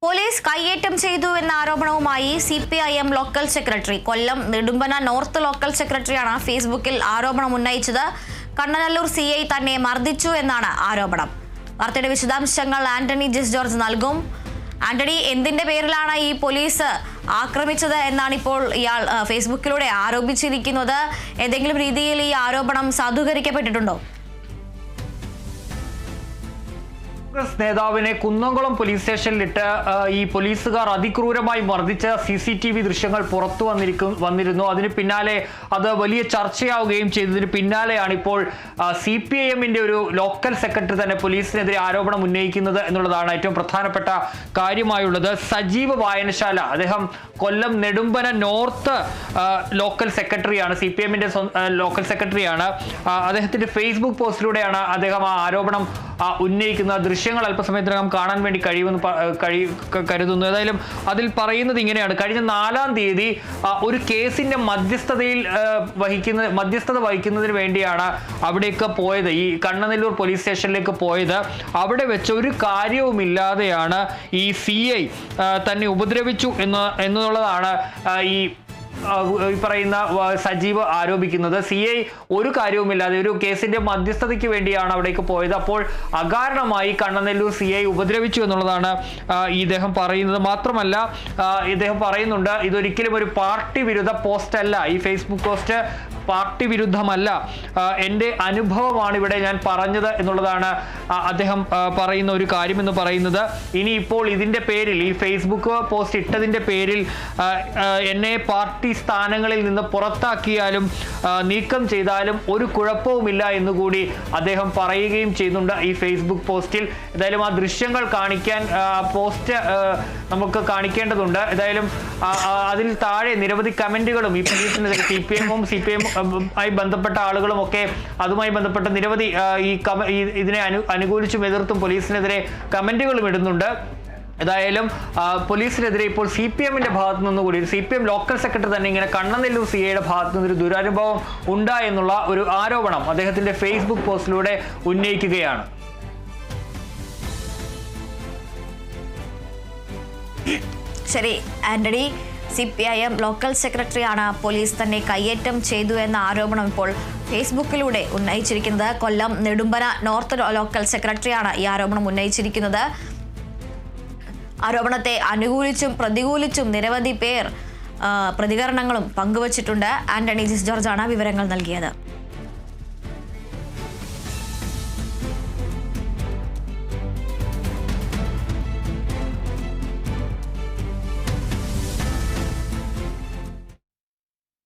Police കയ്യേറ്റം ചെയ്തു എന്ന ആരോപണവുമായി CPIM local secretary Kollam Nedumpana north local സെക്രട്ടറിയാണ് ഫേസ്ബുക്കിൽ ആരോപണം ഉന്നയിച്ചത്. കണ്ണനല്ലൂർ CI തന്നെ മർദ്ദിച്ചു എന്നാണ് ആരോപണം. വാർത്തയുടെ വിശദാംശങ്ങൾ ആന്റണി ജെസ് ജോർജ് നൽകും. ആന്റണി, എന്തിന്റെ പേരിലാണ് ഈ പോലീസ് ആക്രമിച്ചത് എന്നാണ് ഇപ്പോൾ ഇയാൾ ഫേസ്ബുക്കിലൂടെ ആരോപിച്ചിരിക്കുന്നത്? ഏതെങ്കിലും രീതിയിൽ ഈ ആരോപണം സാധൂകരിക്കപ്പെട്ടിട്ടുണ്ടോ? കോൺഗ്രസ് നേതാവിനെ കുന്നംകുളം പോലീസ് സ്റ്റേഷനിലിട്ട് ഈ പോലീസുകാർ അതിക്രൂരമായി മർദ്ദിച്ച CCTV ദൃശ്യങ്ങൾ പുറത്തു വന്നിരുന്നു. അതിന് പിന്നാലെ അത് വലിയ ചർച്ചയാവുകയും ചെയ്തതിന് പിന്നാലെയാണ് ഇപ്പോൾ CPIMന്റെ ഒരു ലോക്കൽ സെക്രട്ടറി തന്നെ പോലീസിനെതിരെ ആരോപണം ഉന്നയിക്കുന്നത് എന്നുള്ളതാണ് ഏറ്റവും പ്രധാനപ്പെട്ട കാര്യമായുള്ളത്. സജീവ് വായനശാല, അദ്ദേഹം കൊല്ലം നെടുമ്പന നോർത്ത് ലോക്കൽ സെക്രട്ടറിയാണ്, CPIMന്റെ ലോക്കൽ സെക്രട്ടറിയാണ്. അദ്ദേഹത്തിന്റെ ഫേസ്ബുക്ക് പോസ്റ്റിലൂടെയാണ് അദ്ദേഹം ആ ആരോപണം ഉന്നയിക്കുന്ന ദൃശ്യങ്ങൾ അല്പസമയത്തിനകം കാണാൻ വേണ്ടി കഴിയുമെന്ന് കരുതുന്നു. ഏതായാലും അതിൽ പറയുന്നത് ഇങ്ങനെയാണ്: കഴിഞ്ഞ 4-ാം തീയതി ഒരു കേസിന്റെ മധ്യസ്ഥത വഹിക്കുന്നതിന് വേണ്ടിയാണ് അവിടേക്ക് പോയത്, ഈ കണ്ണനല്ലൂർ പോലീസ് സ്റ്റേഷനിലേക്ക് പോയത്. അവിടെ വെച്ച് ഒരു കാര്യവുമില്ലാതെയാണ് ഈ CI തന്നെ ഉപദ്രവിച്ചു എന്നുള്ളതാണ് ഈ പറയുന്ന സജീവ് ആരോപിക്കുന്നത്. CI ഒരു കാര്യവുമില്ലാതെ ഒരു കേസിന്റെ മധ്യസ്ഥതയ്ക്ക് വേണ്ടിയാണ് അവിടേക്ക് പോയത്. അപ്പോൾ അകാരണമായി കണ്ണനല്ലൂർ CI ഉപദ്രവിച്ചു എന്നുള്ളതാണ് ഇദ്ദേഹം പറയുന്നത്. മാത്രമല്ല, ഇദ്ദേഹം പറയുന്നുണ്ട് ഇതൊരിക്കലും ഒരു പാർട്ടി വിരുദ്ധ പോസ്റ്റ് അല്ല, ഈ ഫേസ്ബുക്ക് പോസ്റ്റ് പാർട്ടി വിരുദ്ധമല്ല, എൻ്റെ അനുഭവമാണ് ഇവിടെ ഞാൻ പറഞ്ഞത് എന്നുള്ളതാണ് അദ്ദേഹം പറയുന്ന ഒരു കാര്യമെന്ന് പറയുന്നത്. ഇനിയിപ്പോൾ ഇതിൻ്റെ പേരിൽ, ഈ ഫേസ്ബുക്ക് പോസ്റ്റ് ഇട്ടതിൻ്റെ പേരിൽ എന്നെ പാർട്ടി സ്ഥാനങ്ങളിൽ നിന്ന് പുറത്താക്കിയാലും നീക്കം ചെയ്താലും ഒരു കുഴപ്പവുമില്ല എന്നുകൂടി അദ്ദേഹം പറയുകയും ചെയ്യുന്നുണ്ട് ഈ ഫേസ്ബുക്ക് പോസ്റ്റിൽ. ഏതായാലും ആ ദൃശ്യങ്ങൾ കാണിക്കാൻ പോസ്റ്റ് നമുക്ക് കാണിക്കേണ്ടതുണ്ട്. ഏതായാലും അതിൽ താഴെ നിരവധി കമന്റുകളും ഈ പോലീസിനെതിരെ CPIM ആയി ബന്ധപ്പെട്ട ആളുകളും ഒക്കെ അതുമായി ബന്ധപ്പെട്ട നിരവധി ഇതിനെ അനുകൂലിച്ചും എതിർത്തും പോലീസിനെതിരെ കമന്റുകളും ഇടുന്നുണ്ട്. ഏതായാലും പോലീസിനെതിരെ ഇപ്പോൾ CPIMന്റെ ഭാഗത്തു നിന്നുകൂടി CPIM ലോക്കൽ സെക്രട്ടറി തന്നെ ഇങ്ങനെ കണ്ണനല്ലൂർ CIയുടെ ഭാഗത്തു നിന്നൊരു ദുരനുഭവം ഉണ്ടായെന്നുള്ള ഒരു ആരോപണം അദ്ദേഹത്തിന്റെ ഫേസ്ബുക്ക് പോസ്റ്റിലൂടെ ഉന്നയിക്കുകയാണ്. ശരി ആന്റണി, CPIM ലോക്കൽ സെക്രട്ടറിയാണ് പോലീസ് തന്നെ കയ്യേറ്റം ചെയ്തു എന്ന ആരോപണം ഇപ്പോൾ ഫേസ്ബുക്കിലൂടെ ഉന്നയിച്ചിരിക്കുന്നത്. കൊല്ലം നെടുമ്പന നോർത്ത് ലോക്കൽ സെക്രട്ടറിയാണ് ഈ ആരോപണം ഉന്നയിച്ചിരിക്കുന്നത്. ആരോപണത്തെ അനുകൂലിച്ചും പ്രതികൂലിച്ചും നിരവധി പേർ പ്രതികരണങ്ങളും പങ്കുവച്ചിട്ടുണ്ട്. ആന്റണി ജെസ് ജോർജാണ് വിവരങ്ങൾ നൽകിയത്.